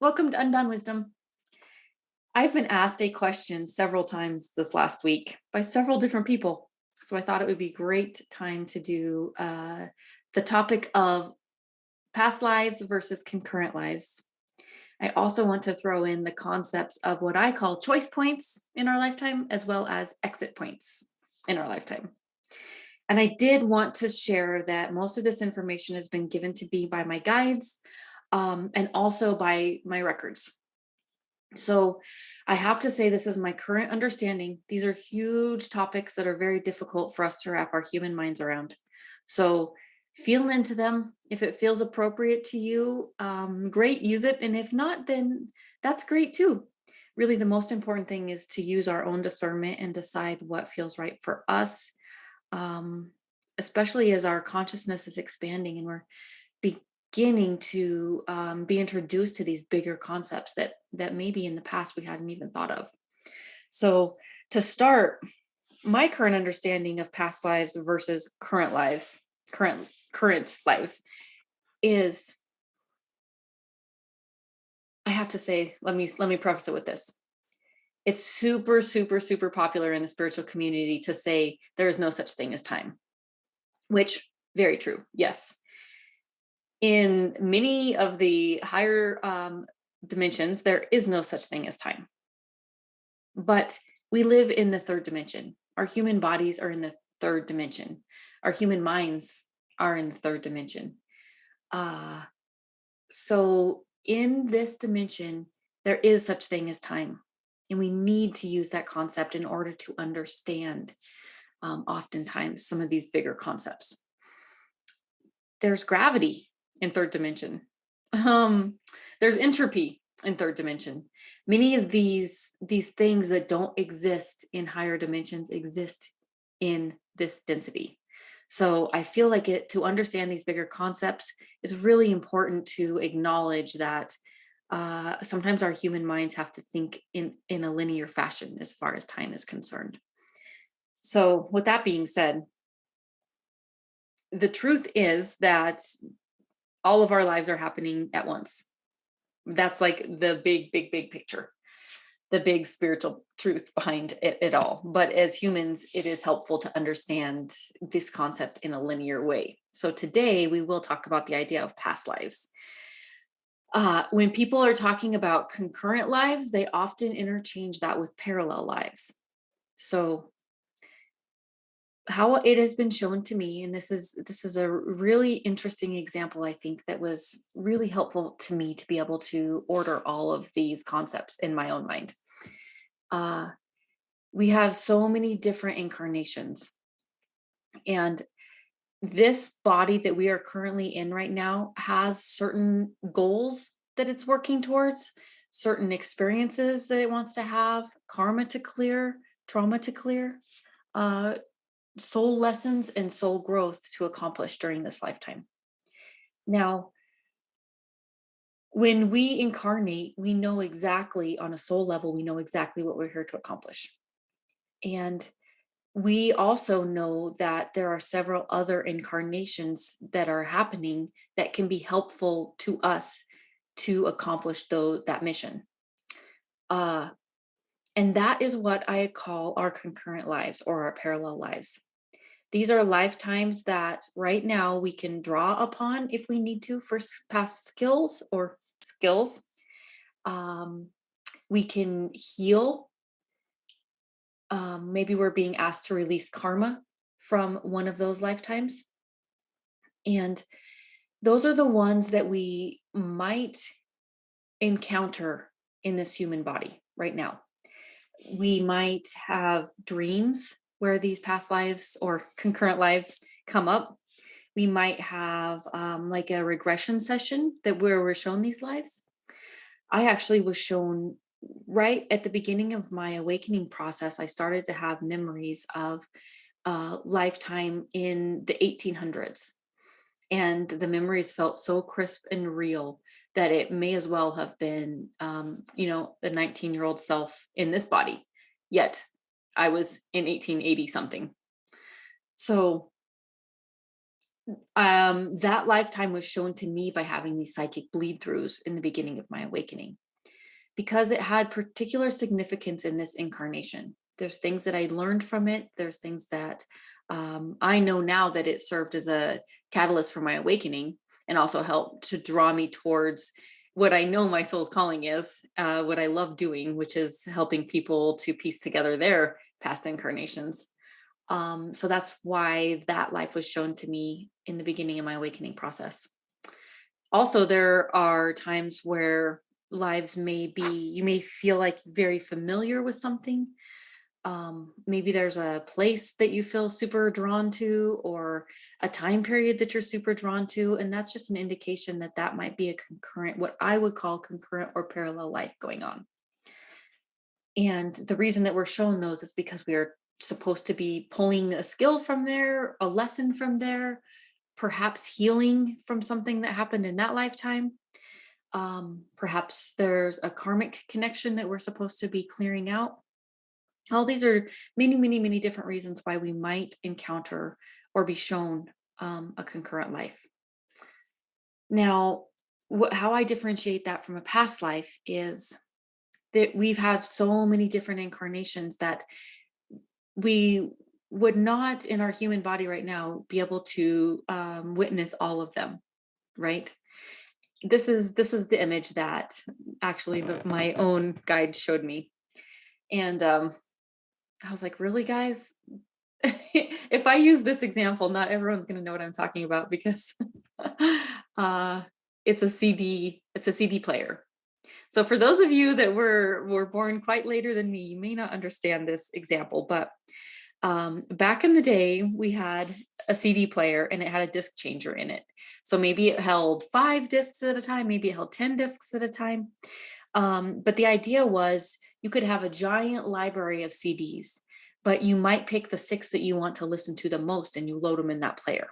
Welcome to Unbound Wisdom. I've been asked a question several times this last week by several different people. So I thought it would be great time to do the topic of past lives versus concurrent lives. I also want to throw in the concepts of what I call choice points in our lifetime, as well as exit points in our lifetime. And I did want to share that most of this information has been given to me by my guides and also by my records. So I have to say, this is my current understanding. These are huge topics that are very difficult for us to wrap our human minds around. So feel into them. If it feels appropriate to you, great, use it. And if not, then that's great too. Really, the most important thing is to use our own discernment and decide what feels right for us, um, especially as our consciousness is expanding and we're beginning to be introduced to these bigger concepts that maybe in the past we hadn't even thought of. So to start, my current understanding of past lives versus current lives is, I have to say, let me preface it with this. It's super, super, super popular in the spiritual community to say there is no such thing as time, which very true. Yes. In many of the higher dimensions, there is no such thing as time. But we live in the third dimension. Our human bodies are in the third dimension. Our human minds are in the third dimension. Uh, so in this dimension, there is such thing as time. And we need to use that concept in order to understand oftentimes some of these bigger concepts. There's gravity in third dimension. Um, there's entropy in third dimension. Many of these things that don't exist in higher dimensions exist in this density. So I feel like it to understand these bigger concepts is really important to acknowledge that sometimes our human minds have to think in a linear fashion as far as time is concerned. So with that being said, the truth is that all of our lives are happening at once. That's like the big, big, big picture, the big spiritual truth behind it all. But as humans, it is helpful to understand this concept in a linear way. So today we will talk about the idea of past lives. When people are talking about concurrent lives, they often interchange that with parallel lives. So how it has been shown to me, and this is a really interesting example, I think, that was really helpful to me to be able to order all of these concepts in my own mind. uh, we have so many different incarnations, and this body that we are currently in right now has certain goals that it's working towards, certain experiences that it wants to have, karma to clear, trauma to clear, uh, soul lessons and soul growth to accomplish during this lifetime. Now, when we incarnate, we know exactly on a soul level, we know exactly what we're here to accomplish. And we also know that there are several other incarnations that are happening that can be helpful to us to accomplish that mission. Uh, and that is what I call our concurrent lives or our parallel lives. These are lifetimes that right now we can draw upon if we need to for past skills. Um, we can heal. Maybe we're being asked to release karma from one of those lifetimes. And those are the ones that we might encounter in this human body right now. We might have dreams where these past lives or concurrent lives come up. We might have like a regression session that where we're shown these lives. I actually was shown right at the beginning of my awakening process. I started to have memories of lifetime in the 1800s. And the memories felt so crisp and real that it may as well have been, the 19-year-old self in this body. Yet I was in 1880 something. So That lifetime was shown to me by having these psychic bleed throughs in the beginning of my awakening because it had particular significance in this incarnation. There's things that I learned from it. There's things that I know now that it served as a catalyst for my awakening and also helped to draw me towards what I know my soul's calling is, what I love doing, which is helping people to piece together their past incarnations. So that's why that life was shown to me in the beginning of my awakening process. Also, there are times where lives may be, you may feel like very familiar with something. Maybe there's a place that you feel super drawn to, or a time period that you're super drawn to. And that's just an indication that that might be a concurrent, what I would call concurrent or parallel life going on. And the reason that we're shown those is because we are supposed to be pulling a skill from there, a lesson from there, perhaps healing from something that happened in that lifetime. Perhaps there's a karmic connection that we're supposed to be clearing out. All these are many, many, many different reasons why we might encounter or be shown a concurrent life. Now, how I differentiate that from a past life is that we've had so many different incarnations that we would not in our human body right now be able to witness all of them, right? This is the image that actually my own guide showed me, and I was like, really, guys? If I use this example, not everyone's going to know what I'm talking about because uh, it's a CD. It's a CD player. So for those of you that were born quite later than me, you may not understand this example, but back in the day, we had a CD player and it had a disc changer in it. So maybe it held 5 discs at a time, maybe it held 10 discs at a time. But the idea was you could have a giant library of CDs, but you might pick the 6 that you want to listen to the most and you load them in that player.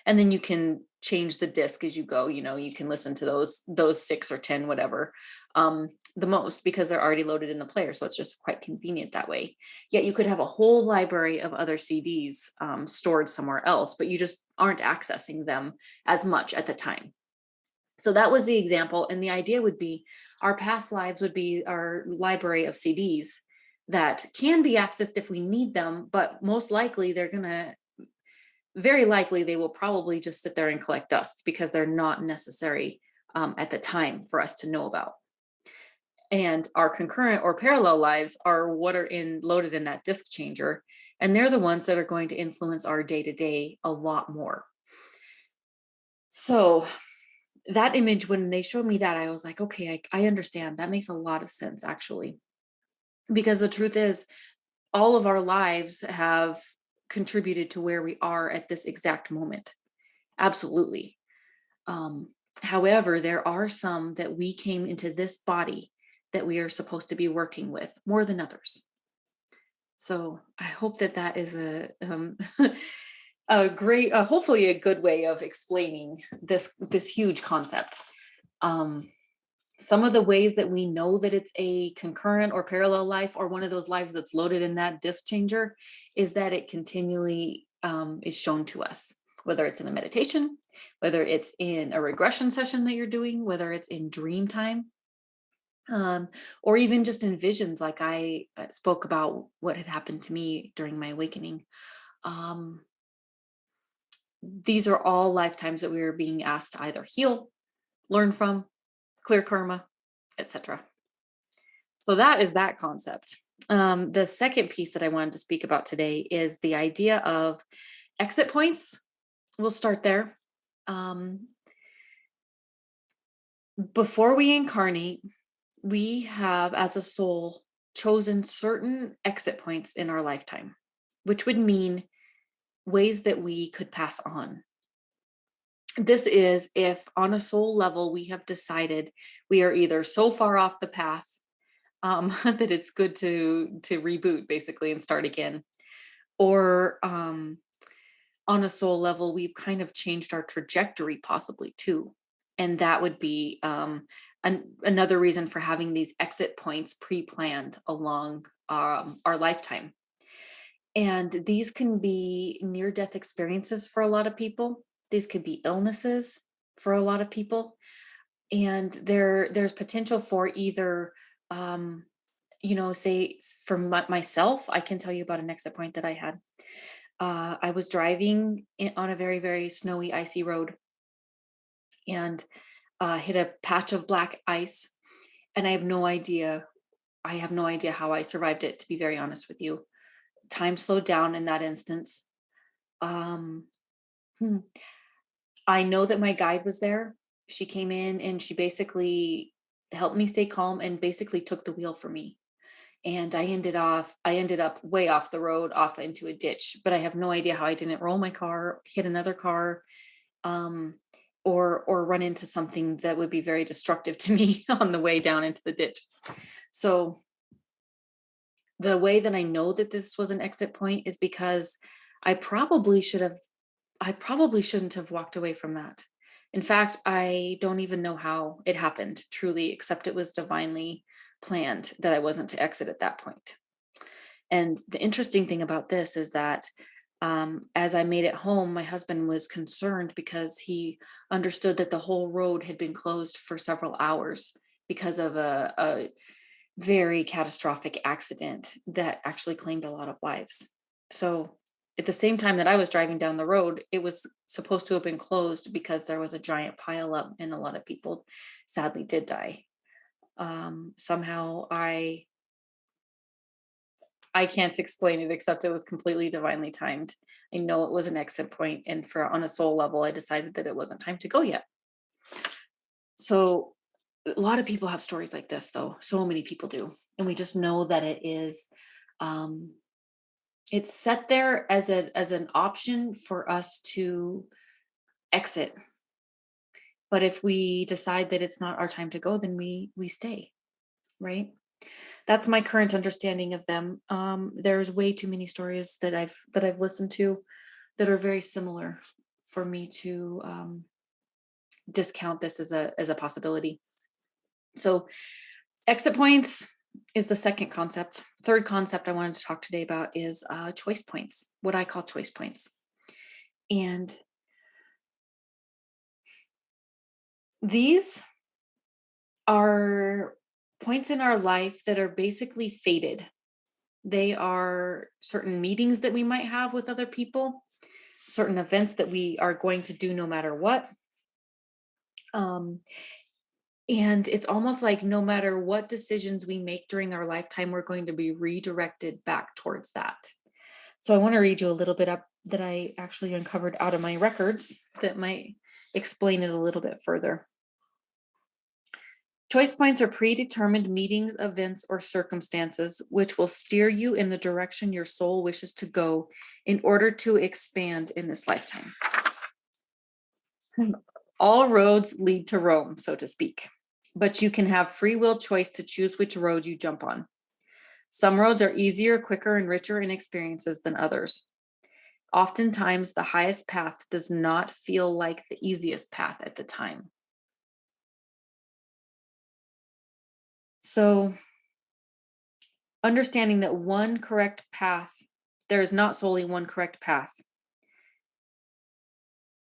And then you can change the disc as you go. You can listen to those 6 or 10, whatever, the most, because they're already loaded in the player. So it's just quite convenient that way. Yet you could have a whole library of other CDs stored somewhere else, but you just aren't accessing them as much at the time. So that was the example. And the idea would be our past lives would be our library of CDs that can be accessed if we need them, but most likely very likely they will probably just sit there and collect dust because they're not necessary at the time for us to know about. And our concurrent or parallel lives are what are loaded in that disc changer, and they're the ones that are going to influence our day to day a lot more. So that image, when they showed me that, I was like, okay, I understand. That makes a lot of sense, actually, because the truth is, all of our lives have contributed to where we are at this exact moment. Absolutely. Um, However, there are some that we came into this body that we are supposed to be working with more than others. So I hope that that is a great, hopefully a good way of explaining this huge concept. Um, some of the ways that we know that it's a concurrent or parallel life, or one of those lives that's loaded in that disc changer, is that it continually is shown to us, whether it's in a meditation, whether it's in a regression session that you're doing, whether it's in dream time, or even just in visions, like I spoke about what had happened to me during my awakening. Um, these are all lifetimes that we are being asked to either heal, learn from, clear karma, etc. So that is that concept. The second piece that I wanted to speak about today is the idea of exit points. We'll start there. Before we incarnate, we have, as a soul, chosen certain exit points in our lifetime, which would mean ways that we could pass on. This is if, on a soul level, we have decided we are either so far off the path that it's good to reboot basically and start again, or on a soul level, we've kind of changed our trajectory possibly too. And that would be another reason for having these exit points pre-planned along our lifetime. And these can be near-death experiences for a lot of people. These could be illnesses for a lot of people. And there's potential for either, um, say for myself, I can tell you about an exit point that I had. I was driving on a very, very snowy, icy road and hit a patch of black ice. And I have no idea how I survived it, to be very honest with you. Time slowed down in that instance. Um, hmm, I know that my guide was there. She came in and she basically helped me stay calm and basically took the wheel for me. And I ended up way off the road, off into a ditch, but I have no idea how I didn't roll my car, hit another car, um, or run into something that would be very destructive to me on the way down into the ditch. So the way that I know that this was an exit point is because I probably should have I probably shouldn't have walked away from that. In fact, I don't even know how it happened truly, except it was divinely planned that I wasn't to exit at that point. And the interesting thing about this is that as I made it home, my husband was concerned because he understood that the whole road had been closed for several hours because of a very catastrophic accident that actually claimed a lot of lives. So, at the same time that I was driving down the road, it was supposed to have been closed because there was a giant pileup and a lot of people sadly did die. Somehow I can't explain it except it was completely divinely timed. I know it was an exit point, and for on a soul level, I decided that it wasn't time to go yet. So a lot of people have stories like this, though. So many people do, and we just know that um, it's set there as an option for us to exit. But if we decide that it's not our time to go, then we stay, right? That's my current understanding of them. There's way too many stories that I've listened to that are very similar for me to discount this as a possibility. So exit points is the second concept. Third concept I wanted to talk today about is choice points, what I call choice points. And these are points in our life that are basically fated. They are certain meetings that we might have with other people, certain events that we are going to do no matter what. Um, and it's almost like no matter what decisions we make during our lifetime, we're going to be redirected back towards that. So I want to read you a little bit up that I actually uncovered out of my records that might explain it a little bit further. Choice points are predetermined meetings, events, or circumstances which will steer you in the direction your soul wishes to go in order to expand in this lifetime. All roads lead to Rome, so to speak, but you can have free will choice to choose which road you jump on. Some roads are easier, quicker, and richer in experiences than others. Oftentimes, the highest path does not feel like the easiest path at the time. So, understanding that there is not solely one correct path.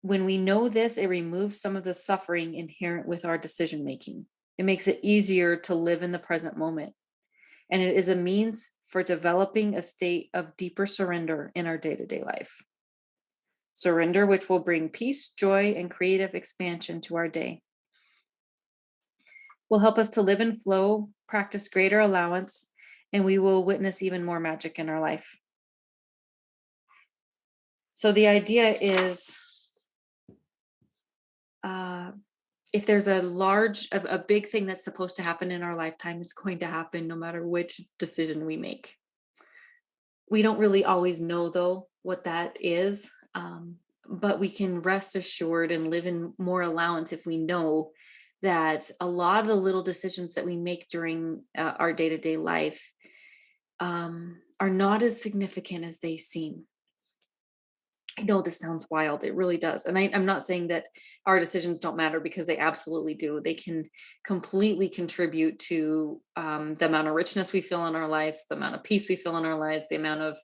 When we know this, it removes some of the suffering inherent with our decision making. It makes it easier to live in the present moment. And it is a means for developing a state of deeper surrender in our day to day life. Surrender, which will bring peace, joy, and creative expansion to our day, will help us to live in flow, practice greater allowance, and we will witness even more magic in our life. So the idea is if there's a big thing that's supposed to happen in our lifetime, it's going to happen no matter which decision we make. We don't really always know, though, what that is, but we can rest assured and live in more allowance if we know that a lot of the little decisions that we make during our day to day life are not as significant as they seem. I know this sounds wild. It really does. And I'm not saying that our decisions don't matter because they absolutely do. They can completely contribute to the amount of richness we feel in our lives, the amount of peace we feel in our lives, the amount of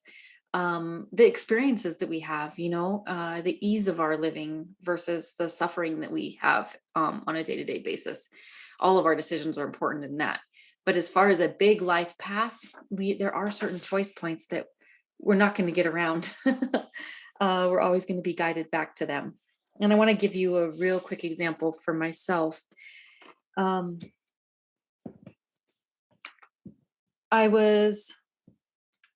the experiences that we have, the ease of our living versus the suffering that we have on a day-to-day basis. All of our decisions are important in that. But as far as a big life path, there are certain choice points that we're not going to get around. We're always going to be guided back to them. And I want to give you a real quick example for myself. Um, I was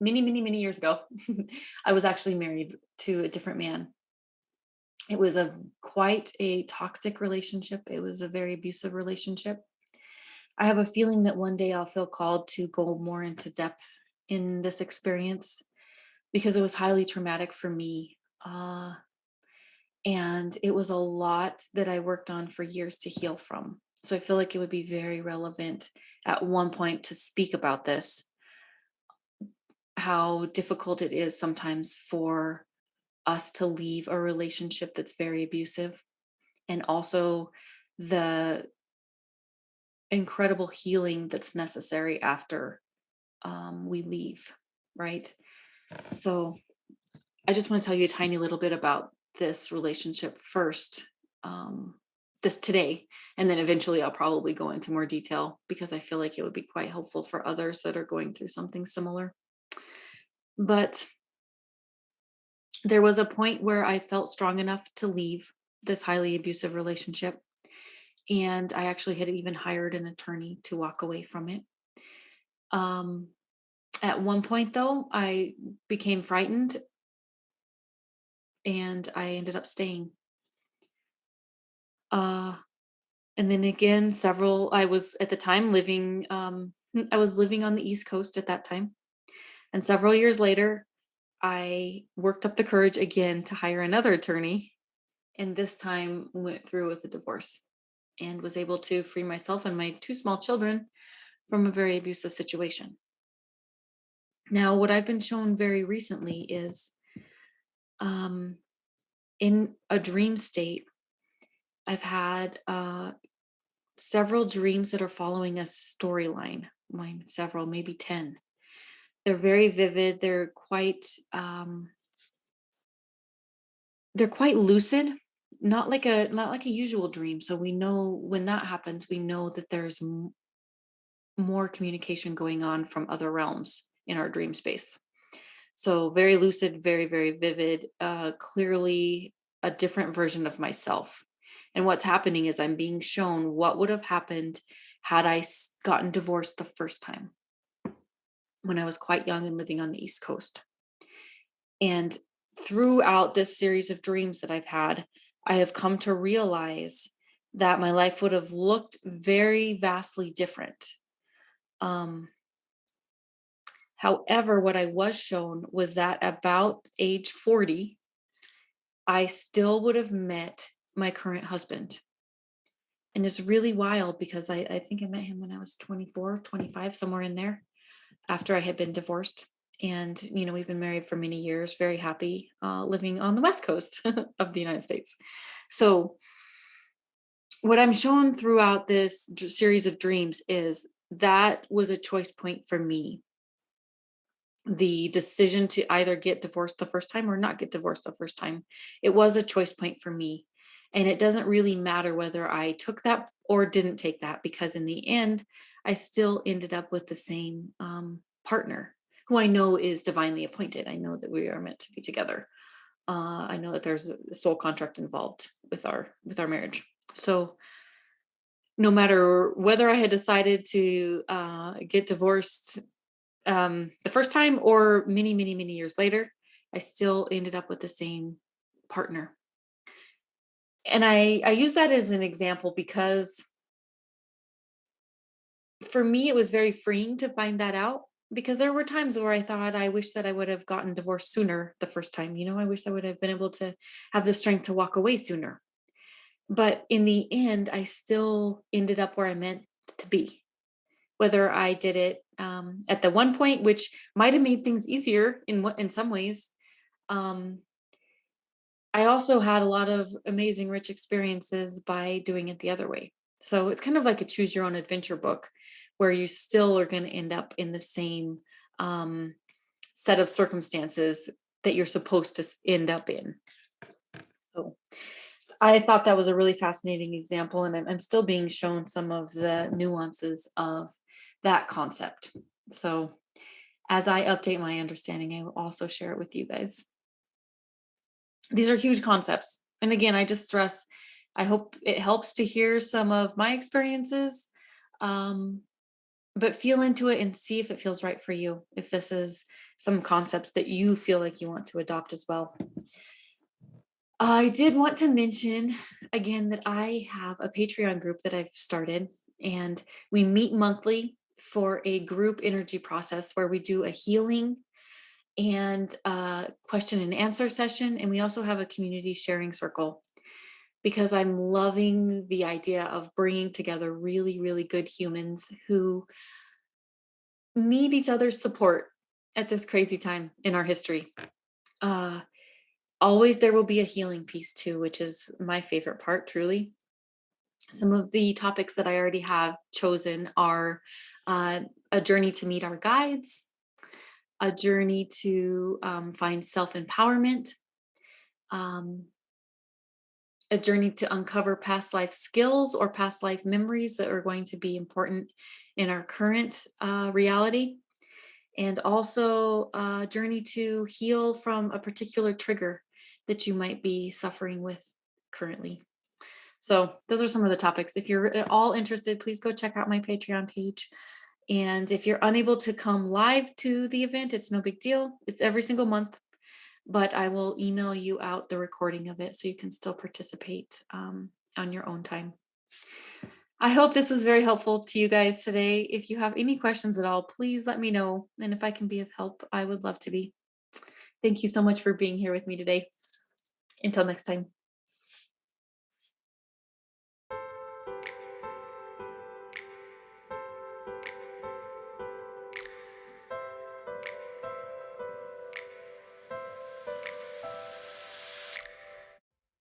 many, many, many years ago, I was actually married to a different man. It was quite a toxic relationship. It was a very abusive relationship. I have a feeling that one day I'll feel called to go more into depth in this experience because it was highly traumatic for me. And it was a lot that I worked on for years to heal from. So I feel like it would be very relevant at one point to speak about this, how difficult it is sometimes for us to leave a relationship that's very abusive, and also the incredible healing that's necessary after we leave, right? So I just want to tell you a tiny little bit about this relationship first, this today, and then eventually I'll probably go into more detail because I feel like it would be quite helpful for others that are going through something similar. But there was a point where I felt strong enough to leave this highly abusive relationship. And I actually had even hired an attorney to walk away from it. Um, at one point, though, I became frightened and I ended up staying. Uh, and then again, I was at the time living, I was living on the East Coast at that time. And several years later, I worked up the courage again to hire another attorney. And this time went through with a divorce and was able to free myself and my two small children from a very abusive situation. Now, what I've been shown very recently is um, in a dream state, I've had several dreams that are following a storyline. Mine, several, maybe 10. They're very vivid. They're quite lucid, not like a usual dream. So we know when that happens, we know that there's more communication going on from other realms in our dream space. So very lucid, very, very vivid, clearly a different version of myself. And what's happening is I'm being shown what would have happened had I gotten divorced the first time when I was quite young and living on the East Coast. And throughout this series of dreams that I've had, I have come to realize that my life would have looked very vastly different. Um, However, what I was shown was that about age 40, I still would have met my current husband. And it's really wild because I think I met him when I was 24, 25, somewhere in there, after I had been divorced. And, we've been married for many years, very happy living on the West Coast of the United States. So, what I'm shown throughout this series of dreams is that was a choice point for me. The decision to either get divorced the first time or not get divorced the first time. It was a choice point for me. And it doesn't really matter whether I took that or didn't take that, because in the end, I still ended up with the same partner who I know is divinely appointed. I know that we are meant to be together. I know that there's a soul contract involved with our marriage. So no matter whether I had decided to get divorced the first time or many, many, many years later, I still ended up with the same partner. And I use that as an example because for me, it was very freeing to find that out, because there were times where I thought I wish that I would have gotten divorced sooner the first time. I wish I would have been able to have the strength to walk away sooner. But in the end, I still ended up where I meant to be. Whether I did it at the one point, which might have made things easier in some ways. Um, I also had a lot of amazing, rich experiences by doing it the other way. So it's kind of like a choose your own adventure book, where you still are going to end up in the same set of circumstances that you're supposed to end up in. So I thought that was a really fascinating example, and I'm still being shown some of the nuances of that concept. So as I update my understanding, I will also share it with you guys. These are huge concepts. And again, I just stress, I hope it helps to hear some of my experiences, um, but feel into it and see if it feels right for you, if this is some concepts that you feel like you want to adopt as well. I did want to mention again that I have a Patreon group that I've started, and we meet monthly for a group energy process where we do a healing and a question and answer session. And we also have a community sharing circle because I'm loving the idea of bringing together really, really good humans who need each other's support at this crazy time in our history. Uh, Always there will be a healing piece too, which is my favorite part, truly. Some of the topics that I already have chosen are uh, a journey to meet our guides, a journey to find self empowerment, um, a journey to uncover past life skills or past life memories that are going to be important in our current reality, and also a journey to heal from a particular trigger that you might be suffering with currently. So, those are some of the topics. If you're at all interested, please go check out my Patreon page. And if you're unable to come live to the event, it's no big deal. It's every single month, but I will email you out the recording of it so you can still participate on your own time. I hope this was very helpful to you guys today. If you have any questions at all, please let me know. And if I can be of help, I would love to be. Thank you so much for being here with me today. Until next time.